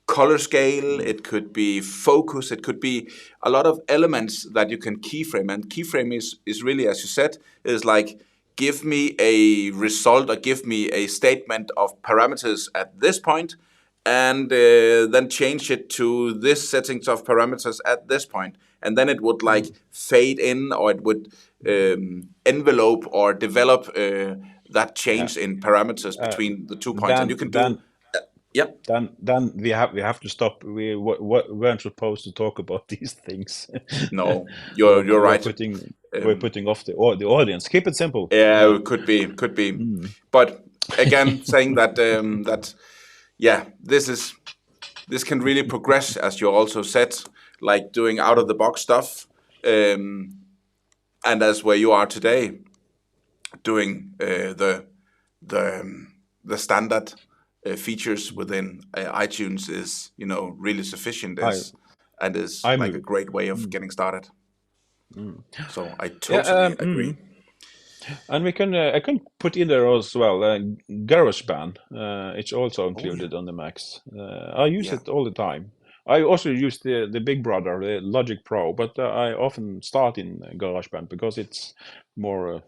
color scale, it could be focus, it could be a lot of elements that you can keyframe. And keyframe is really, as you said, is like, give me a result or give me a statement of parameters at this point, and then change it to this settings of parameters at this point. And then it would like fade in, or it would envelope or develop that change in parameters between the 2 points. And you can do... Yeah. Then we have to stop. We weren't supposed to talk about these things. No, you're right. We're putting off the audience. Keep it simple. Yeah, it could be. But again, saying that this can really progress, as you also said, like doing out of the box stuff, and as where you are today, doing the standard features within iTunes is, really sufficient, and is like a great way of getting started. So I totally agree. And we can I can put in there as well GarageBand. It's also included on the Macs. I use it all the time. I also use the big brother, the Logic Pro, but I often start in GarageBand because it's more,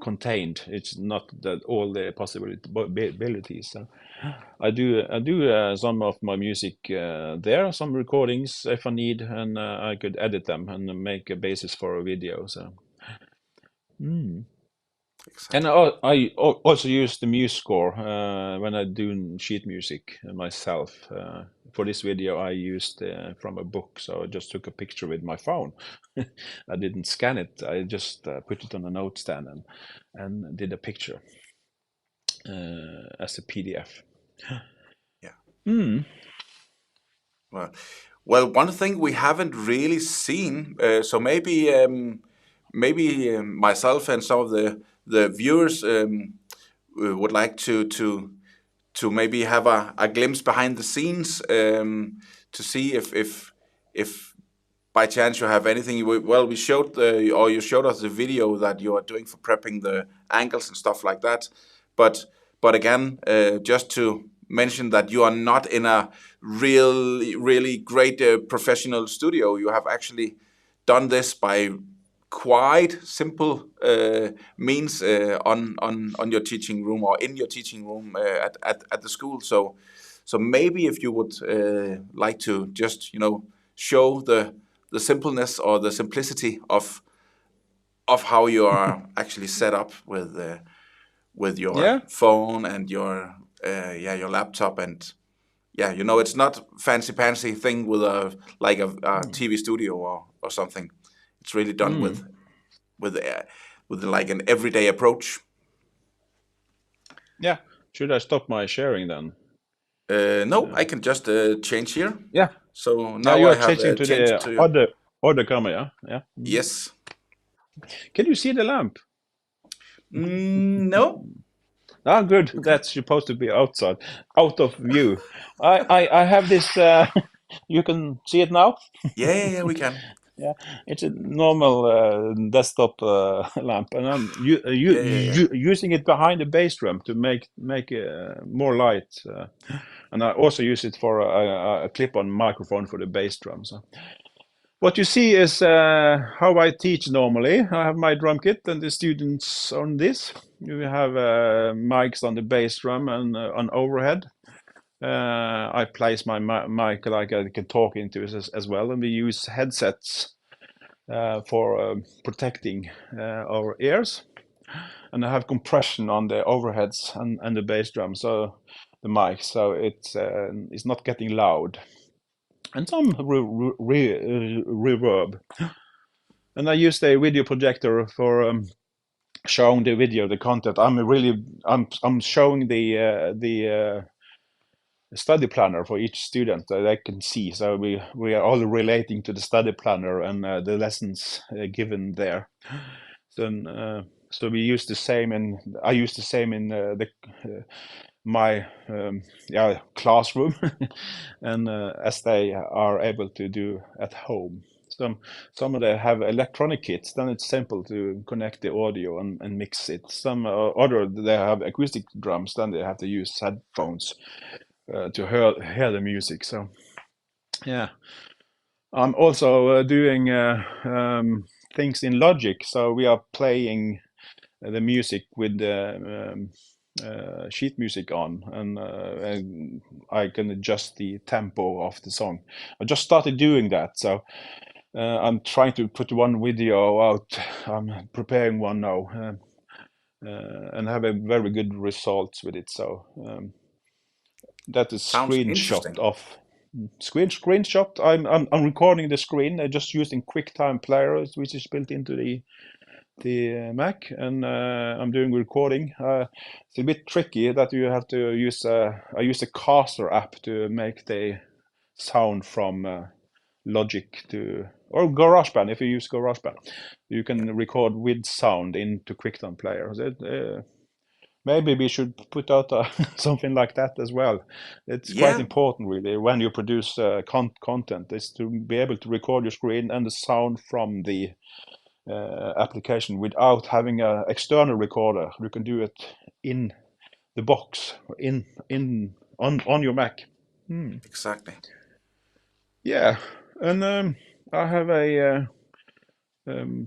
contained. It's not that all the possibilities. So I do some of my music there, some recordings if I need, and I could edit them and make a basis for a video. So. And I also use the MuseScore when I do sheet music myself. For this video, I used from a book, so I just took a picture with my phone. I didn't scan it. I just put it on a note stand and did a picture as a PDF. Yeah. Well, one thing we haven't really seen, so maybe myself and some of the viewers would like to maybe have a glimpse behind the scenes, to see if by chance you have anything. Well, we showed you showed us the video that you are doing for prepping the angles and stuff like that, but again, just to mention that you are not in a really great professional studio. You have actually done this by quite simple means on your teaching room, or in your teaching room at the school. So maybe if you would like to just show the simpleness or the simplicity of how you are actually set up with your phone and your laptop, and it's not fancy thing with a TV studio or something. It's really done with like an everyday approach. Yeah. Should I stop my sharing then? No, I can just change here. Yeah. So now you I are have changing to changed the other camera. Yeah. Yes. Can you see the lamp? No. Ah, good. That's supposed to be outside, out of view. I have this. You can see it now. Yeah, we can. Yeah, it's a normal desktop lamp, and I'm using it behind the bass drum to make more light. And I also use it for a clip-on microphone for the bass drum. So what you see is how I teach normally. I have my drum kit and the students on this. You have mics on the bass drum and on overhead. I place my mic like I can talk into it as well, and we use headsets for protecting our ears. And I have compression on the overheads and the bass drum, so the mic, so it's not getting loud, and some reverb. And I used a video projector for showing the video, the content. I'm showing the study planner for each student that they can see. So we are all relating to the study planner and the lessons given there. So we use the same, and I use the same in my classroom, and as they are able to do at home. Some of them have electronic kits, then it's simple to connect the audio and mix it. Some other, they have acoustic drums, then they have to use headphones to hear the music. So yeah, I'm also doing things in Logic. So we are playing the music with the sheet music on, and I can adjust the tempo of the song. I just started doing that, so I'm trying to put one video out. I'm preparing one now, and have a very good results with it. So that is screenshot of screenshot. I'm recording the screen. I just using QuickTime Player, which is built into the Mac, and I'm doing recording. It's a bit tricky that you have to use. I use the Caster app to make the sound from Logic or GarageBand. If you use GarageBand, you can record with sound into QuickTime Player. Maybe we should put out something like that as well. It's quite important, really, when you produce content, is to be able to record your screen and the sound from the application without having an external recorder. You can do it in the box, on your Mac. Exactly. Yeah, and I have a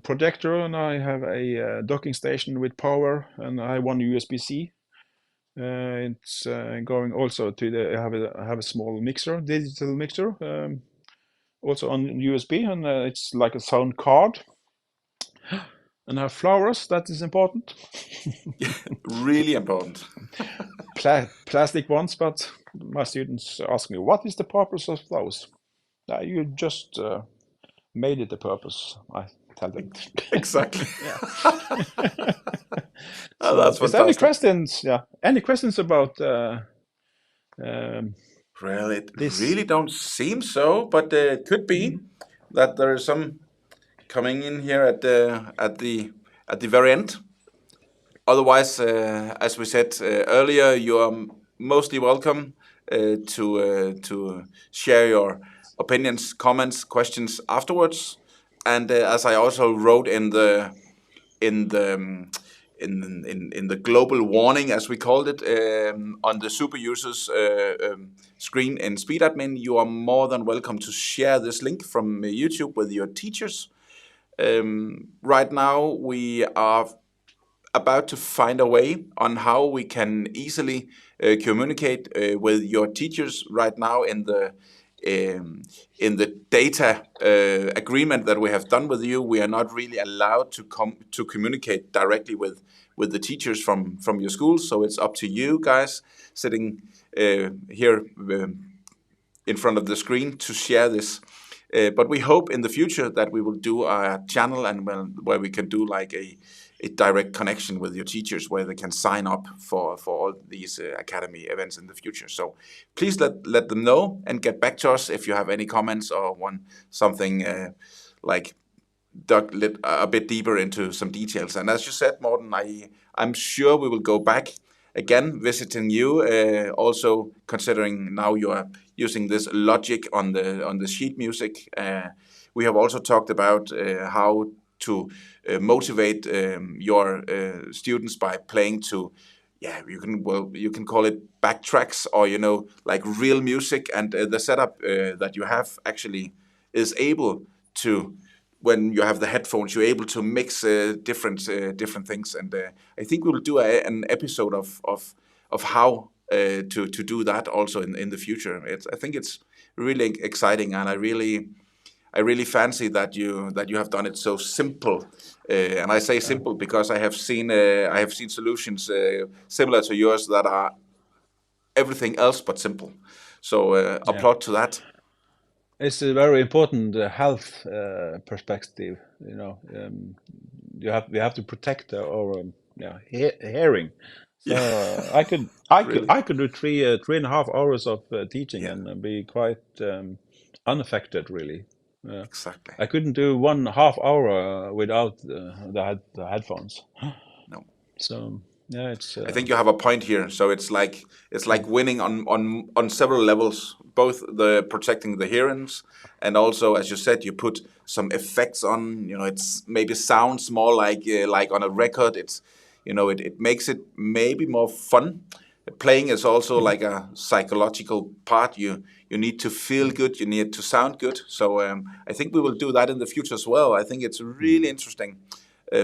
projector, and I have a docking station with power, and I have one USB-C. It's going also to the. I have a small mixer, digital mixer, also on USB, and it's like a sound card. And I have flowers. That is important. Really important. Plastic ones, but my students ask me, "What is the purpose of those?" You just made it a purpose. I tell them. Exactly. Yeah. Oh, So, that's is there any fantastic. questions? Yeah, any questions about um, Well, it this? really don't seem so, but it could be that there is some coming in here at the very end. Otherwise, as we said earlier, you are mostly welcome to share your opinions, comments, questions afterwards. And as I also wrote in the in the in the global warning, as we called it, on the super users screen in SpeedAdmin, you are more than welcome to share this link from YouTube with your teachers. Right now, we are about to find a way on how we can easily communicate with your teachers right now in the data agreement that we have done with you. We are not really allowed to communicate directly with the teachers from your schools. So it's up to you guys sitting here in front of the screen to share this. But we hope in the future that we will do a channel and where we can do like a direct connection with your teachers where they can sign up for all these academy events in the future. So please let them know and get back to us if you have any comments or want something like dug a bit deeper into some details. And as you said, Morten, I'm sure we will go back again visiting you. Also considering now you are using this logic on the sheet music. We have also talked about how to motivate your students by playing to, yeah, you can call it backtracks or like real music, and the setup that you have actually is able to, when you have the headphones, you're able to mix different things. And I think we will do an episode of how to do that also in the future. I think it's really exciting, and I really fancy that you have done it so simple. And I say simple because I have seen solutions similar to yours that are everything else but simple. So Yeah, applaud to that. it's a very important health perspective. We have to protect our hearing. So Yeah, really. I could do 3.5 hours of teaching Yeah, and be quite unaffected, really. exactly. I couldn't do 1.5 hour without the headphones. No. So yeah, it's I think you have a point here. So it's like winning on several levels, both the protecting the hearings and also, as you said, you put some effects on. It's maybe sounds more like on a record. It's it makes it maybe more fun. Playing is also like a psychological part. You need to feel good. You need to sound good. So I think we will do that in the future as well. I think it's a really interesting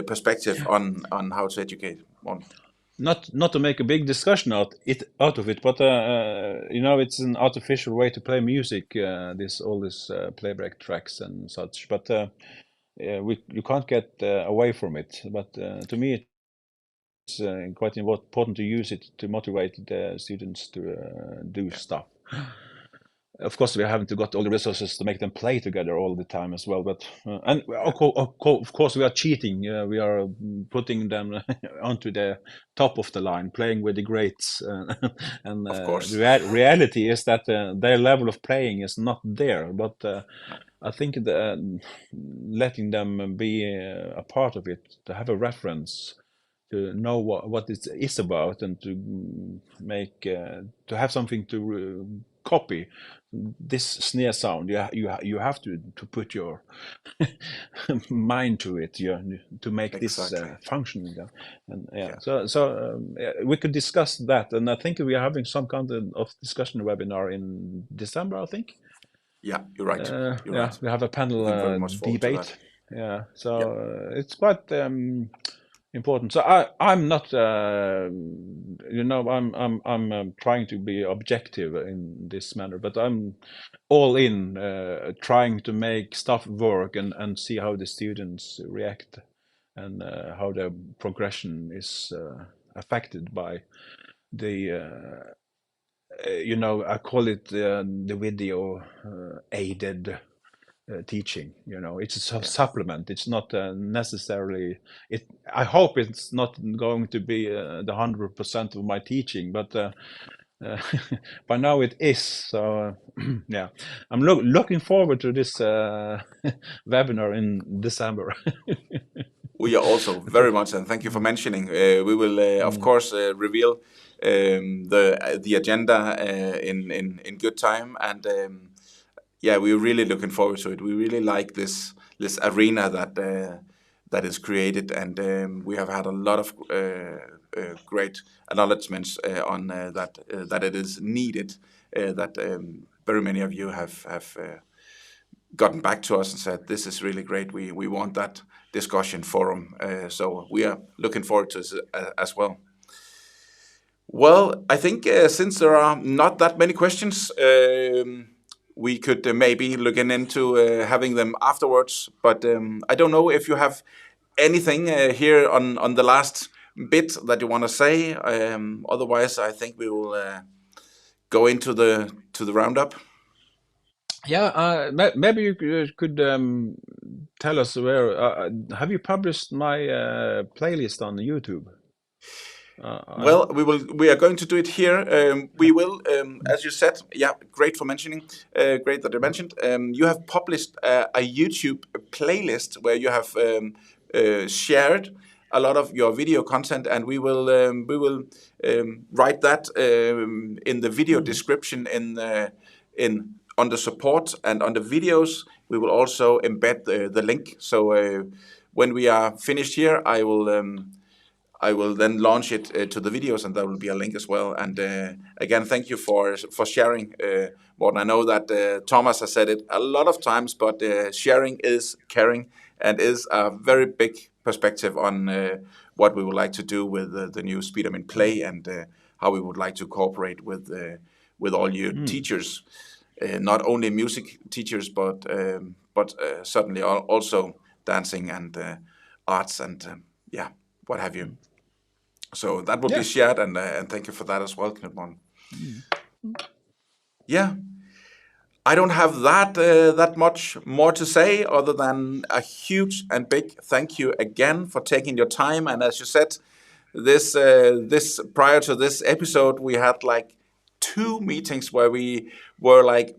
perspective on how to educate one. not to make a big discussion out of it, but it's an artificial way to play music. All this playback tracks and such, but you can't get away from it. But to me, it's quite important to use it to motivate the students to do stuff. Of course, we haven't got all the resources to make them play together all the time as well. But and of course, we are cheating. We are putting them onto the top of the line, playing with the greats. And Of course. the reality is that their level of playing is not there. But No. I think letting them be a part of it, to have a reference, to know what it is about, and to make to have something to copy this snare sound, you have to put your mind to it, to make this function. And we could discuss that, and I think we are having some kind of discussion webinar in December, I think. Yeah, you're right. You're right. We have a panel debate. Yeah, so it's quite important. So I'm not, I'm trying to be objective in this manner, but I'm all in trying to make stuff work and see how the students react and how their progression is affected by the, I call it the video aided teaching. It's a supplement. It's not necessarily it. I hope it's not going to be the 100% of my teaching, but by now it is. So yeah, I'm looking forward to this webinar in December. We are also very much, and thank you for mentioning. We will of course reveal the agenda in good time, and we're really looking forward to it. We really like this arena that is created, and we have had a lot of great acknowledgements on that it is needed. That very many of you have gotten back to us and said this is really great. We want that discussion forum. So we are looking forward to this as well. Well, I think since there are not that many questions, we could maybe look into having them afterwards. But I don't know if you have anything here on the last bit that you want to say. Otherwise, I think we will go into the roundup. Yeah, maybe you could tell us where. Have you published my playlist on YouTube? Well, we are going to do it here. We will, as you said. Yeah, great for mentioning. Great that you mentioned. You have published a YouTube playlist where you have shared a lot of your video content, and we will write that in the video description on the support and on the videos. We will also embed the link. So when we are finished here, I will then launch it to the videos, and there will be a link as well. And again, thank you for sharing, Morten. I know that Thomas has said it a lot of times, but sharing is caring, and is a very big perspective on what we would like to do with the new SpeedAdmin Play, and how we would like to cooperate with all you teachers, not only music teachers, but certainly also dancing and arts and what have you. So that will be shared, and thank you for that as well, Knut. Yeah, I don't have that much more to say other than a huge and big thank you again for taking your time. And as you said, this prior to this episode, we had like 2 meetings where we were like,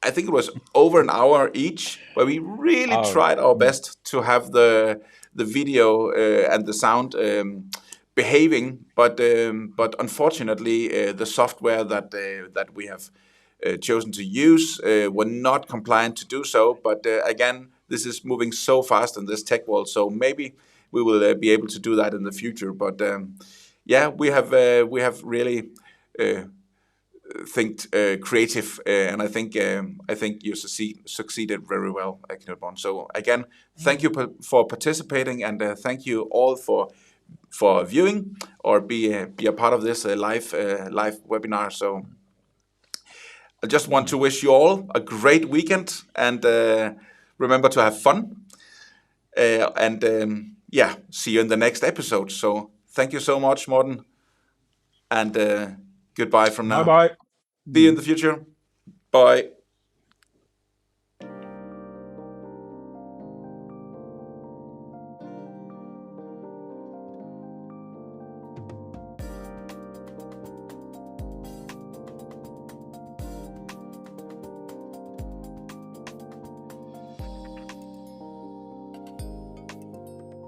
I think it was over an hour each, where we really tried our best to have the video and the sound behaving, but unfortunately the software that we have chosen to use were not compliant to do so. But again, this is moving so fast in this tech world, so maybe we will be able to do that in the future. But we have really think creative, and I think you succeeded very well, Knut. So again, thank you for participating, and thank you all for viewing or be a part of this live webinar. So I just want to wish you all a great weekend, and remember to have fun, and see you in the next episode. So thank you so much, Morten, and goodbye from now. Bye. See you in the future. Bye.